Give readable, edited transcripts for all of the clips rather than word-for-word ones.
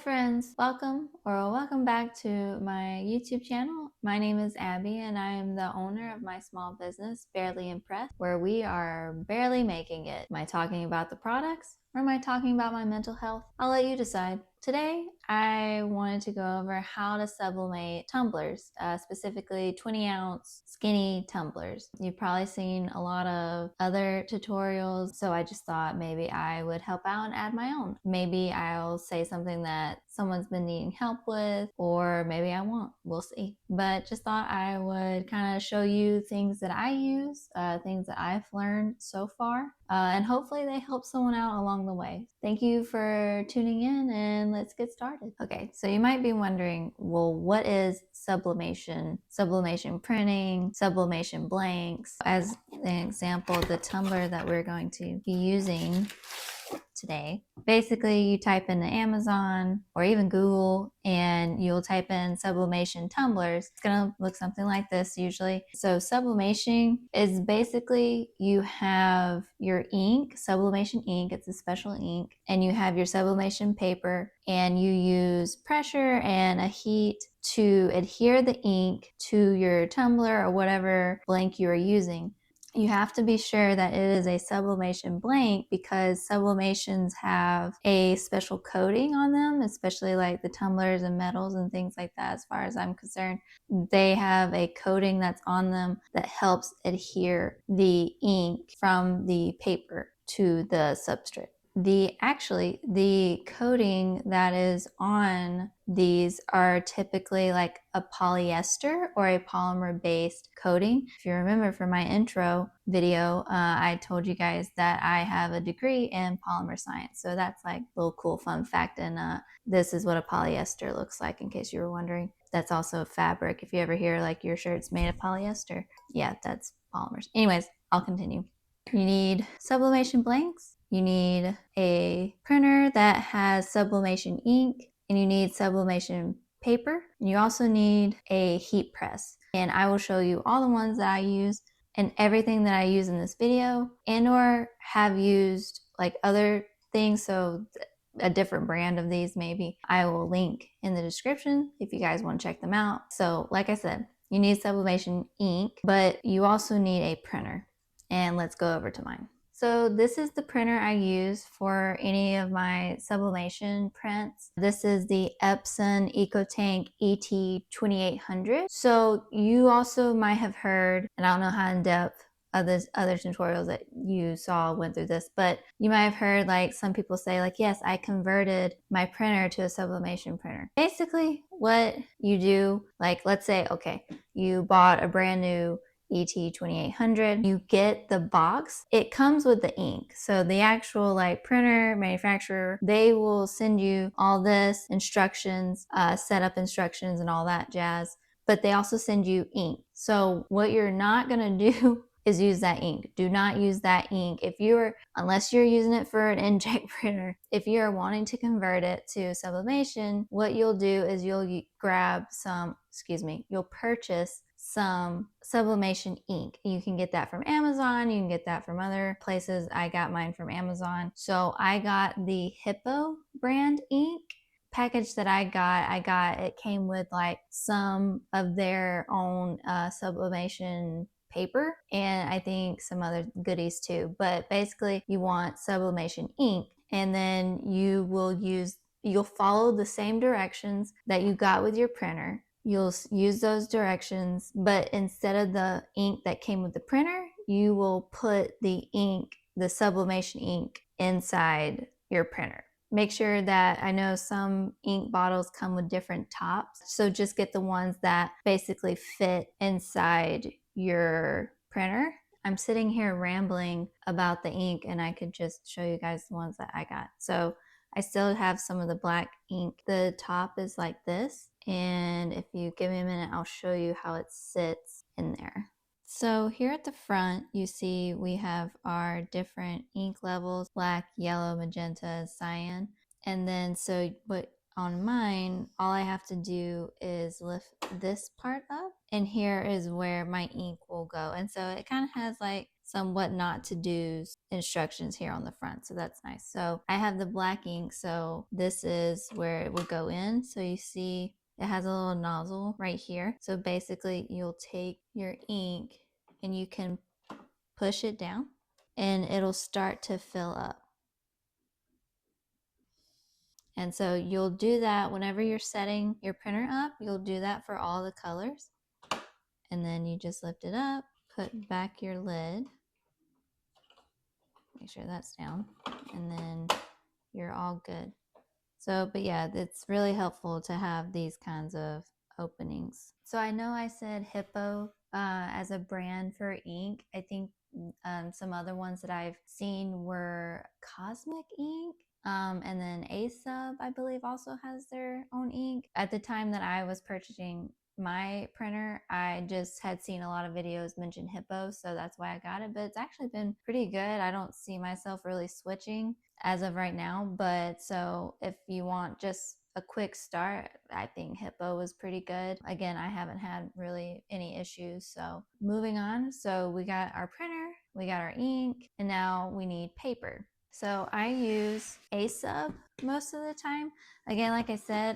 friends, welcome back to my YouTube channel. My name is Abby and I am the owner of my small business, Barely Impressed, where we are barely making it. Am I talking about the products or am I talking about my mental health? I'll let you decide. Today, I wanted to go over how to sublimate tumblers, specifically 20-ounce skinny tumblers. You've probably seen a lot of other tutorials, so I just thought maybe I would help out and add my own. Maybe I'll say something that someone's been needing help with, or maybe I won't. We'll see. But just thought I would kind of show you things that I use, things that I've learned so far, and hopefully they help someone out along the way. Thank you for tuning in, and let's get started. Okay, so you might be wondering, well, what is sublimation? Sublimation printing, sublimation blanks. As an example, the tumbler that we're going to be using today. Basically, you type into Amazon or even Google and you'll type in sublimation tumblers. It's gonna look something like this usually. So sublimation is basically you have your ink, sublimation ink, it's a special ink, and you have your sublimation paper and you use pressure and a heat to adhere the ink to your tumbler or whatever blank you are using. You have to be sure that it is a sublimation blank because sublimations have a special coating on them, especially like the tumblers and metals and things like that. As far as I'm concerned, they have a coating that's on them that helps adhere the ink from the paper to the substrate. The coating that is on these are typically like a polyester or a polymer based coating. If you remember from my intro video, I told you guys that I have a degree in polymer science. So that's like a little cool fun fact. And this is what a polyester looks like, in case you were wondering. That's also a fabric. If you ever hear like your shirt's made of polyester, yeah, that's polymers. Anyways, I'll continue. You need sublimation blanks. You need a printer that has sublimation ink, and you need sublimation paper. And you also need a heat press. And I will show you all the ones that I use and everything that I use in this video, and or have used like other things. So a different brand of these maybe I will link in the description if you guys want to check them out. So like I said, you need sublimation ink, but you also need a printer. And let's go over to mine. So this is the printer I use for any of my sublimation prints. This is the Epson EcoTank ET2800. So you also might have heard, and I don't know how in depth other tutorials that you saw went through this, but you might have heard like some people say like, yes, I converted my printer to a sublimation printer. Basically what you do, like let's say, okay, you bought a brand new ET2800, you get the box. It comes with the ink. So the actual like printer manufacturer, they will send you all this instructions, setup instructions and all that jazz, but they also send you ink. So what you're not gonna do is use that ink. Do not use that ink unless you're using it for an inkjet printer. If you're wanting to convert it to sublimation, what you'll do is you'll purchase some sublimation ink. You can get that from Amazon, you can get that from other places. I got mine from Amazon. So I got the Hippo brand ink package that I got, it came with like some of their own sublimation paper and I think some other goodies too. But basically you want sublimation ink, and then you'll follow the same directions that you got with your printer. You'll use those directions, but instead of the ink that came with the printer, you will put the sublimation ink inside your printer. Make sure that, I know some ink bottles come with different tops, so just get the ones that basically fit inside your printer. I'm sitting here rambling about the ink and I could just show you guys the ones that I got. So I still have some of the black ink. The top is like this, and if you give me a minute, I'll show you how it sits in there. So here at the front, you see we have our different ink levels: black, yellow, magenta, cyan. And then on mine, all I have to do is lift this part up, and here is where my ink will go. And so it kind of has like some what not to do instructions here on the front, so that's nice. So I have the black ink, so this is where it will go in. So you see it has a little nozzle right here. So basically you'll take your ink and you can push it down and it'll start to fill up. And so you'll do that whenever you're setting your printer up. You'll do that for all the colors. And then you just lift it up, put back your lid, make sure that's down, and then you're all good. So, but yeah, it's really helpful to have these kinds of openings. So I know I said Hippo as a brand for ink. I think some other ones that I've seen were Cosmic Ink. And then A-Sub, I believe, also has their own ink. At the time that I was purchasing my printer, I just had seen a lot of videos mention Hippo, so that's why I got it. But it's actually been pretty good. I don't see myself really switching as of right now. But so if you want just a quick start, I think Hippo was pretty good. Again, I haven't had really any issues. So moving on. So we got our printer, we got our ink, and now we need paper. So I use A-Sub most of the time. Again, like I said,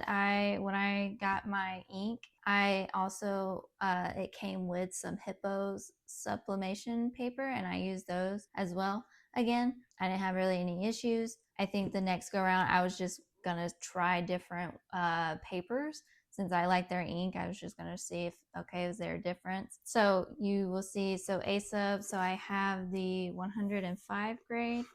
when I got my ink, I also, it came with some Hippo's sublimation paper, and I used those as well. Again, I didn't have really any issues. I think the next go around, I was just gonna try different papers. Since I like their ink, I was just gonna see if, okay, is there a difference? So you will see, so A-Sub, so I have the 105 grade,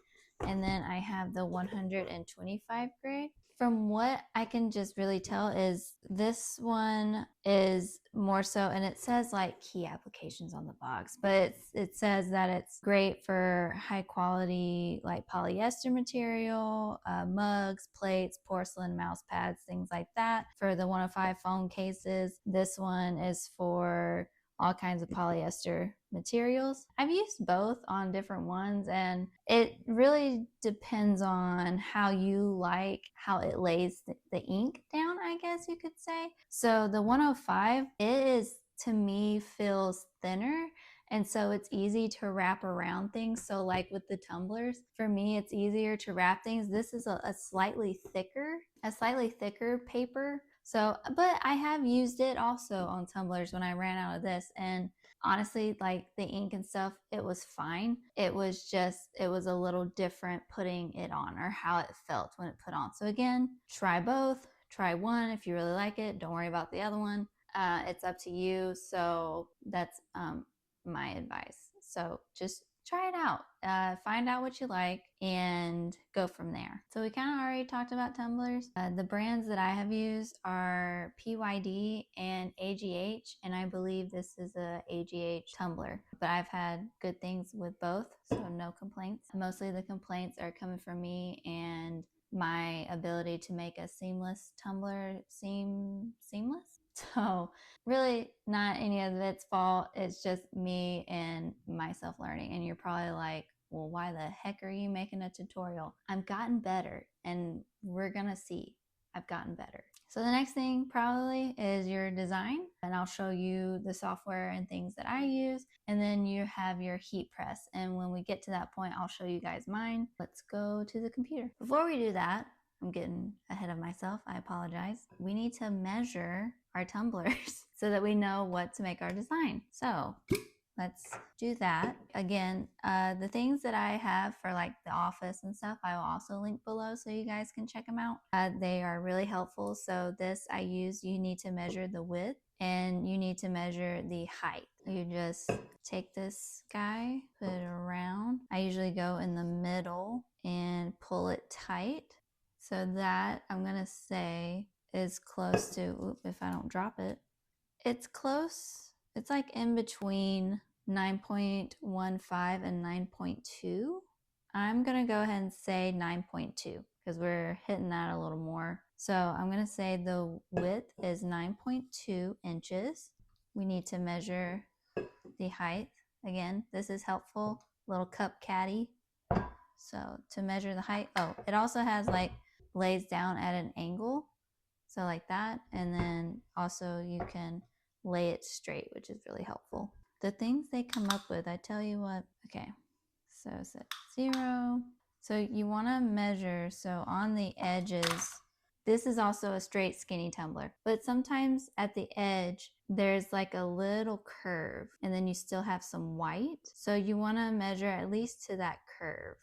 and then I have the 125 grade. From what I can just really tell is this one is more so, and it says like key applications on the box, but it says that it's great for high quality like polyester material, mugs, plates, porcelain, mouse pads, things like that. For the 105 phone cases, this one is for all kinds of polyester materials. I've used both on different ones, and it really depends on how you like how it lays the ink down, I guess you could say. So the 105, it is, to me, feels thinner, and so it's easy to wrap around things. So like with the tumblers, for me, it's easier to wrap things. This is a slightly thicker paper. So, but I have used it also on tumblers when I ran out of this, and honestly, like the ink and stuff, it was fine. It was a little different putting it on, or how it felt when it put on. So again, try both. Try one if you really like it. Don't worry about the other one. It's up to you. So that's my advice. So just try it out, find out what you like, and go from there. So we kind of already talked about tumblers. The brands that I have used are PYD and AGH, and I believe this is a AGH tumbler, but I've had good things with both, so no complaints. Mostly the complaints are coming from me and my ability to make a seamless tumbler seem seamless. So really not any of its fault. It's just me and myself learning. And you're probably like, well, why the heck are you making a tutorial? I've gotten better, and we're gonna see. I've gotten better. So the next thing probably is your design, and I'll show you the software and things that I use, and then you have your heat press. And when we get to that point, I'll show you guys mine. Let's go to the computer. Before we do that, I'm getting ahead of myself. I apologize. We need to measure our tumblers so that we know what to make our design. So let's do that. Again, the things that I have for like the office and stuff, I will also link below so you guys can check them out. They are really helpful. So this I use, you need to measure the width and you need to measure the height. You just take this guy, put it around. I usually go in the middle and pull it tight. So that, I'm gonna say, is close to, if I don't drop it, it's close. It's like in between 9.15 and 9.2. I'm gonna go ahead and say 9.2 because we're hitting that a little more. So I'm gonna say the width is 9.2 inches. We need to measure the height. Again, this is helpful. Little cup caddy. So to measure the height, oh, it also has like lays down at an angle, so like that, and then also you can lay it straight, which is really helpful. the things they come up with, I tell you what. Okay, so set 0. So you want to measure, so on the edges, this is also a straight skinny tumbler, but sometimes at the edge there's like a little curve and then you still have some white. So you want to measure at least to that curve,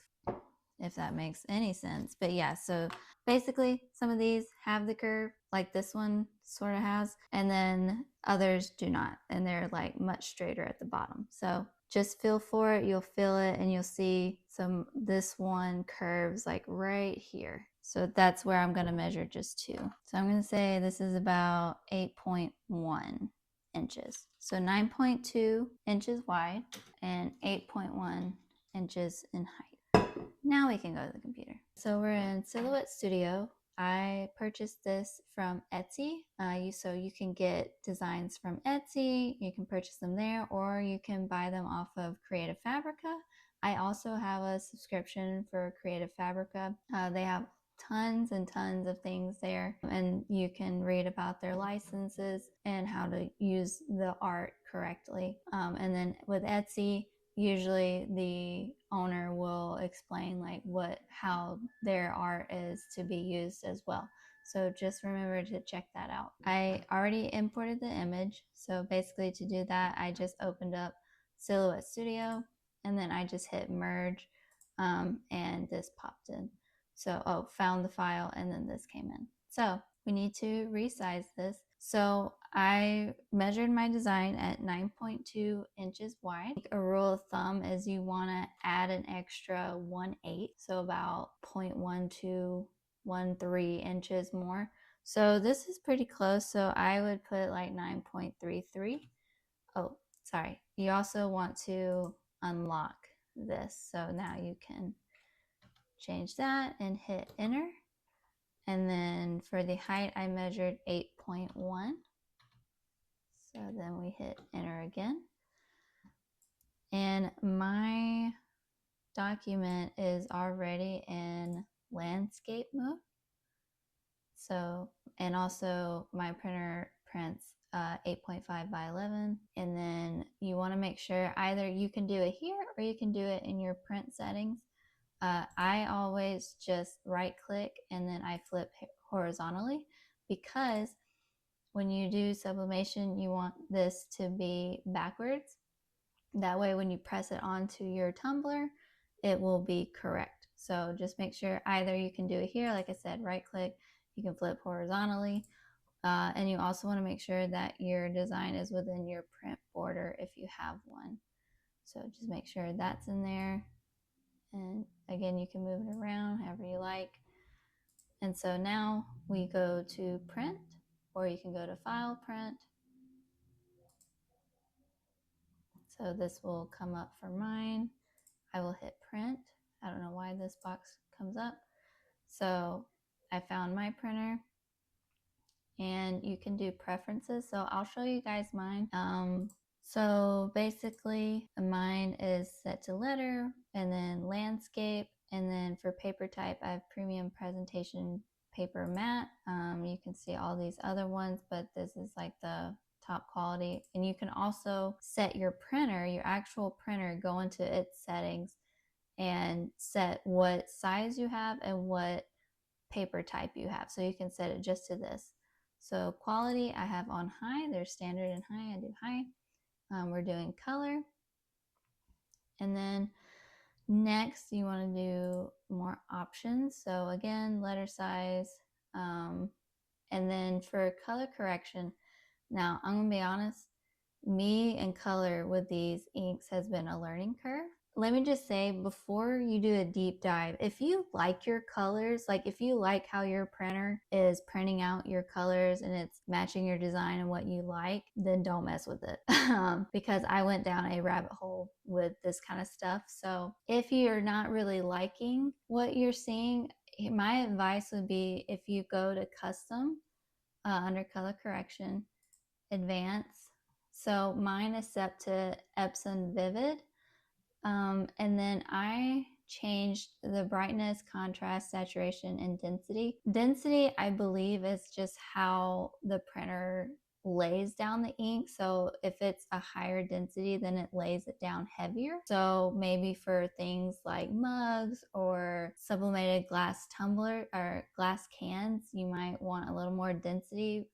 if that makes any sense. But yeah, so basically some of these have the curve, like this one sort of has, and then others do not, and they're like much straighter at the bottom. So just feel for it, you'll feel it, and you'll see this one curves like right here. So that's where I'm gonna measure just 2. So I'm gonna say this is about 8.1 inches. So 9.2 inches wide and 8.1 inches in height. Now we can go to the computer. So we're in Silhouette Studio. I purchased this from Etsy. So you can get designs from Etsy, you can purchase them there, or you can buy them off of Creative Fabrica. I also have a subscription for Creative Fabrica. They have tons and tons of things there, and you can read about their licenses and how to use the art correctly. And then with Etsy, usually the owner will explain like how their art is to be used as well. So just remember to check that out. I already imported the image. So basically to do that, I just opened up Silhouette Studio and then I just hit merge and this popped in. So, found the file and then this came in. So we need to resize this. So I measured my design at 9.2 inches wide. A rule of thumb is you want to add an extra 1/8, so about 0.1213 inches more. So this is pretty close, so I would put like 9.33. Oh, sorry. You also want to unlock this, so now you can change that and hit enter. And then for the height, I measured 8.1. So then we hit enter again. And my document is already in landscape mode. So, and also my printer prints 8.5 by 11. And then you want to make sure either you can do it here or you can do it in your print settings. I always just right click and then I flip horizontally, because when you do sublimation, you want this to be backwards. That way, when you press it onto your tumbler, it will be correct. So just make sure either you can do it here, like I said, right click, you can flip horizontally, and you also want to make sure that your design is within your print border if you have one. So just make sure that's in there. And again, you can move it around however you like. And so now we go to print, or you can go to file, print. So this will come up for mine. I will hit print. I don't know why this box comes up. So I found my printer, and you can do preferences. So I'll show you guys mine. So basically mine is set to letter and then landscape. And then for paper type, I have premium presentation paper matte. You can see all these other ones, but this is like the top quality. And you can also set your printer, your actual printer, go into its settings and set what size you have and what paper type you have. So you can set it just to this. So quality I have on high. There's standard and high. I do high. We're doing color. And then next you want to do more options. So again, letter size. And then for color correction, now I'm going to be honest, me and color with these inks has been a learning curve. Let me just say, before you do a deep dive, if you like your colors, like if you like how your printer is printing out your colors and it's matching your design and what you like, then don't mess with it. Because I went down a rabbit hole with this kind of stuff. So if you're not really liking what you're seeing, my advice would be if you go to custom under color correction, advanced. So mine is set to Epson Vivid. And then I changed the brightness, contrast, saturation, and density. Density, I believe, is just how the printer lays down the ink. So if it's a higher density, then it lays it down heavier. So maybe for things like mugs or sublimated glass tumbler or glass cans, you might want a little more density,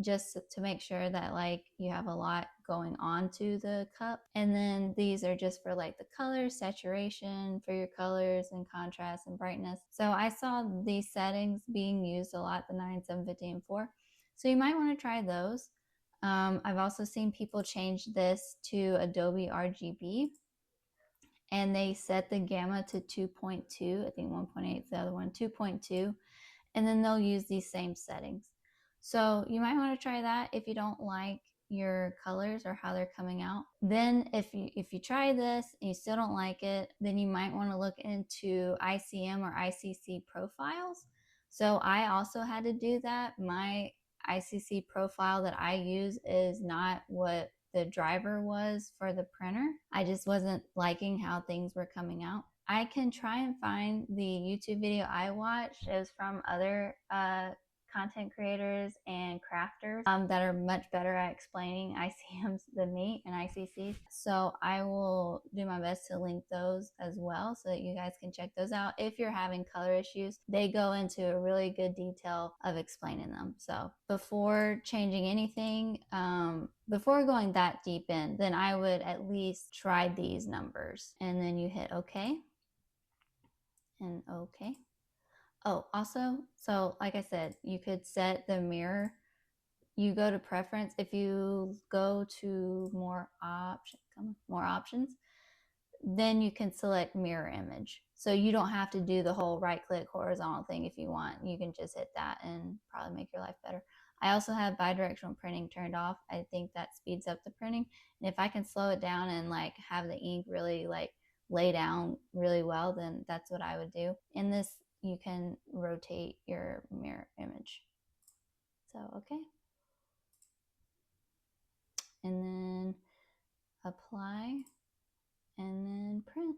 just to make sure that like you have a lot going on to the cup. And then these are just for like the color saturation for your colors and contrast and brightness. So I saw these settings being used a lot, the 9, 7, 50, and 4. So you might want to try those. I've also seen people change this to Adobe RGB, and they set the gamma to 2.2. I think 1.8 is the other one, 2.2. And then they'll use these same settings. So you might want to try that if you don't like your colors or how they're coming out. Then if you try this and you still don't like it, then you might want to look into ICM or ICC profiles. So I also had to do that. My ICC profile that I use is not what the driver was for the printer. I just wasn't liking how things were coming out. I can try and find the YouTube video I watched. It was from other content creators and crafters that are much better at explaining ICMs than me and ICCs. So I will do my best to link those as well so that you guys can check those out. If you're having color issues, they go into a really good detail of explaining them. So before changing anything, before going that deep in, then I would at least try these numbers, and then you hit OK and OK. Oh, also, so like I said, you could set the mirror. You go to preference. If you go to more options, then you can select mirror image. So you don't have to do the whole right click horizontal thing. If you want, you can just hit that and probably make your life better. I also have bidirectional printing turned off. I think that speeds up the printing. And if I can slow it down and like have the ink really like lay down really well, then that's what I would do. In this, you can rotate your mirror image. So, okay. And then apply and then print.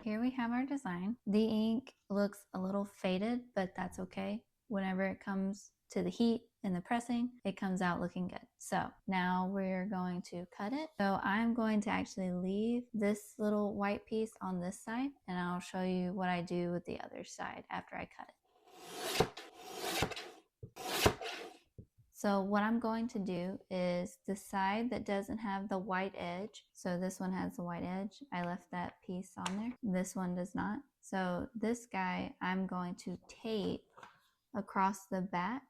Here we have our design. The ink looks a little faded, but that's okay. Whenever it comes to the heat and the pressing, it comes out looking good. So now we're going to cut it. So I'm going to actually leave this little white piece on this side, and I'll show you what I do with the other side after I cut it. So what I'm going to do is the side that doesn't have the white edge, so this one has the white edge, I left that piece on there. This one does not. So this guy I'm going to tape across the back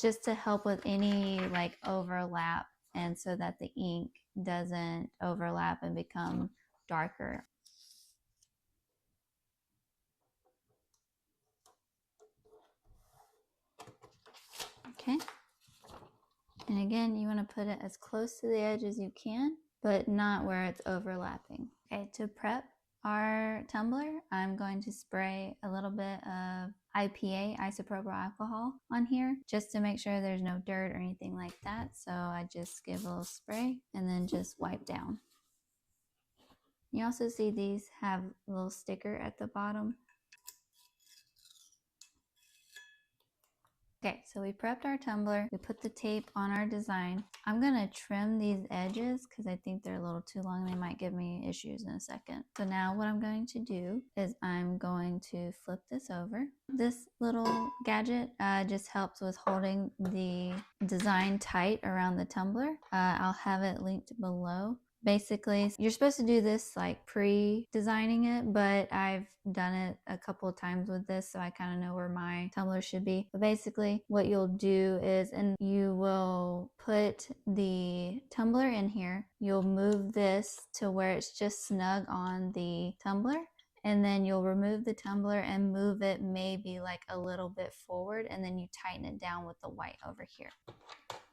just to help with any like overlap, and so that the ink doesn't overlap and become darker. Okay. And again, you want to put it as close to the edge as you can, but not where it's overlapping. Okay, to prep our tumbler, I'm going to spray a little bit of IPA, isopropyl alcohol, on here just to make sure there's no dirt or anything like that. So I just give a little spray and then just wipe down. You also see these have a little sticker at the bottom. Okay, so we prepped our tumbler, we put the tape on our design. I'm gonna trim these edges because I think they're a little too long. They might give me issues in a second. So now what I'm going to do is I'm going to flip this over. This little gadget just helps with holding the design tight around the tumbler. I'll have it linked below. Basically, you're supposed to do this like pre-designing it, but I've done it a couple of times with this, so I kind of know where my tumbler should be. But basically what you'll do is, and you will put the tumbler in here, you'll move this to where it's just snug on the tumbler, and then you'll remove the tumbler and move it maybe like a little bit forward, and then you tighten it down with the white over here.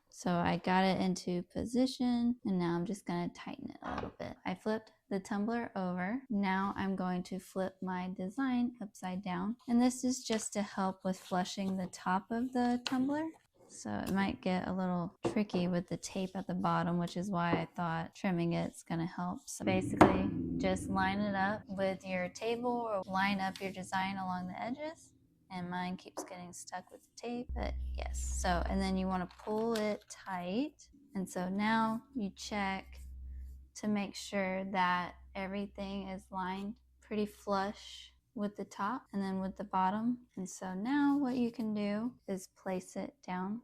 So I got it into position, and now I'm just going to tighten it a little bit. I flipped the tumbler over. Now I'm going to flip my design upside down. And this is just to help with flushing the top of the tumbler. So it might get a little tricky with the tape at the bottom, which is why I thought trimming it's going to help. So basically just line it up with your table or line up your design along the edges. and mine keeps getting stuck with the tape, but yes. So, and then you want to pull it tight. And so now you check to make sure that everything is lined pretty flush with the top and then with the bottom. And so now what you can do is place it down.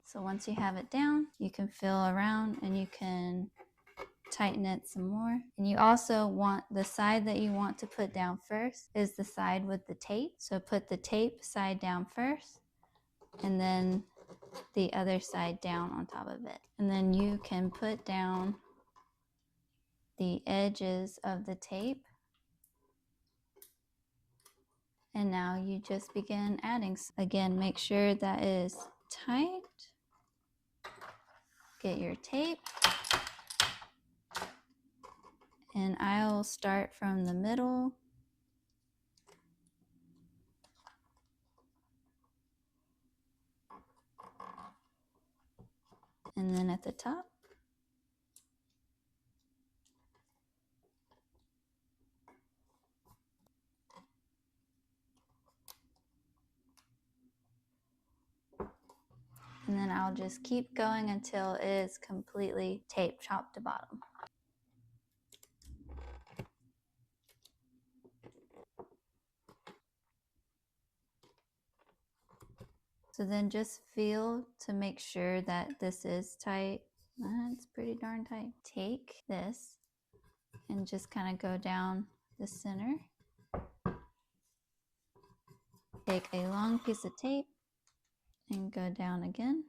So once you have it down, you can feel around and you can tighten it some more. And you also want the side that you want to put down first is the side with the tape. So put the tape side down first and then the other side down on top of it. And then you can put down the edges of the tape. And now you just begin adding. Again, make sure that is tight. Get your tape. And I'll start from the middle. And then at the top. And then I'll just keep going until it is completely taped top to bottom. So then just feel to make sure that this is tight. That's pretty darn tight. Take this and just kind of go down the center. Take a long piece of tape and go down again.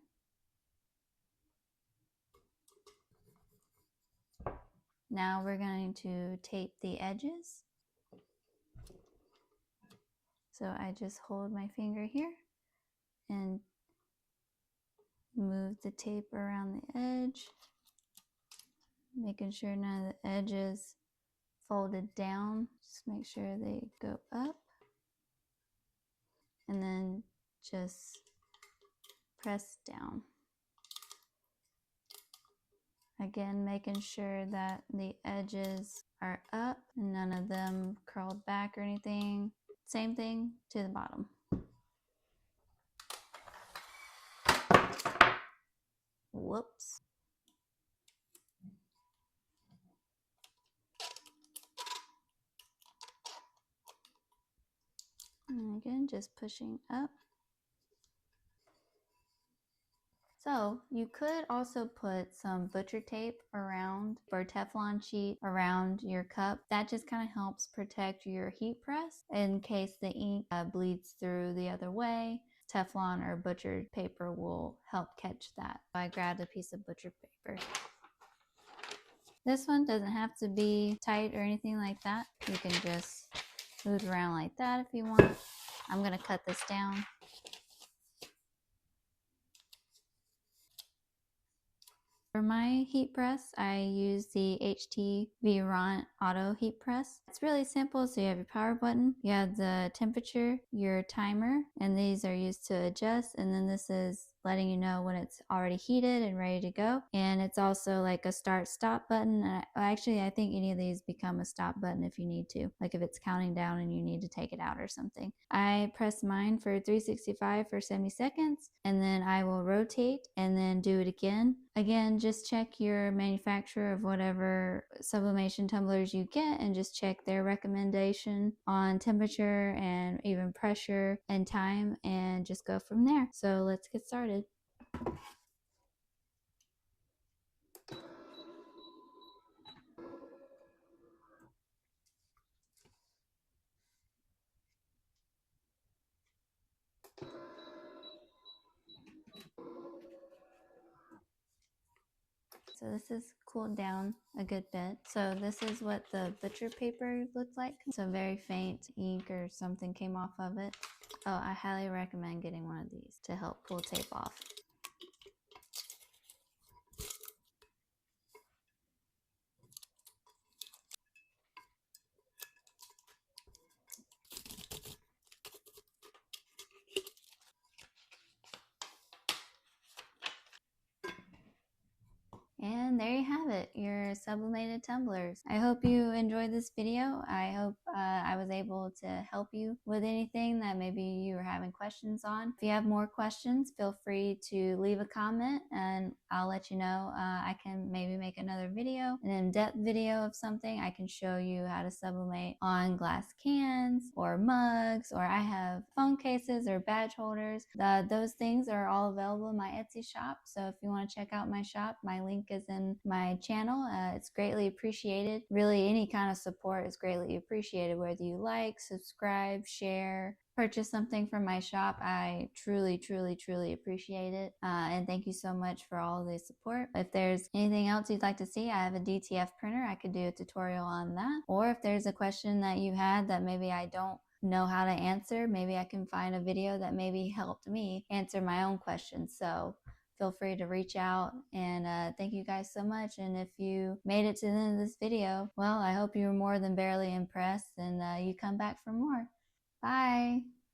Now we're going to tape the edges. So I just hold my finger here and move the tape around the edge, making sure none of the edges folded down. Just make sure they go up. And then just press down. Again, making sure that the edges are up and none of them curled back or anything. Same thing to the bottom. Whoops. And again, just pushing up. So you could also put some butcher tape around or Teflon sheet around your cup. That just kind of helps protect your heat press in case the ink bleeds through the other way. Teflon or butcher paper will help catch that. I grabbed a piece of butcher paper. This one doesn't have to be tight or anything like that. You can just move it around like that if you want. I'm going to cut this down. For my heat press, I use the HT Virant Auto Heat Press. It's really simple. So you have your power button, you have the temperature, your timer, and these are used to adjust. And then this is letting you know when it's already heated and ready to go. And it's also like a start-stop button. Actually, I think any of these become a stop button if you need to, like if it's counting down and you need to take it out or something. I press mine for 365 for 70 seconds, and then I will rotate and then do it again. Again, just check your manufacturer of whatever sublimation tumblers you get and just check their recommendation on temperature and even pressure and time and just go from there. So let's get started. So this is cooled down a good bit. So this is what the butcher paper looked like. So very faint ink or something came off of it. Oh, I highly recommend getting one of these to help pull tape off. And And there you have it, your sublimated tumblers. I hope you enjoyed this video. I hope I was able to help you with anything that maybe you were having questions on. If you have more questions, feel free to leave a comment and I'll let you know. I can maybe make another video, an in-depth video of something. I can show you how to sublimate on glass cans or mugs, or I have phone cases or badge holders. Those things are all available in my Etsy shop. So if you want to check out my shop, my link is in my channel. It's greatly appreciated. Really, any kind of support is greatly appreciated, whether you like, subscribe, share, purchase something from my shop. I truly, truly, truly appreciate it. And thank you so much for all the support. If there's anything else you'd like to see, I have a DTF printer. I could do a tutorial on that. Or if there's a question that you had that maybe I don't know how to answer, maybe I can find a video that maybe helped me answer my own questions. So feel free to reach out, and thank you guys so much. And if you made it to the end of this video, well, I hope you were more than barely impressed and you come back for more. Bye.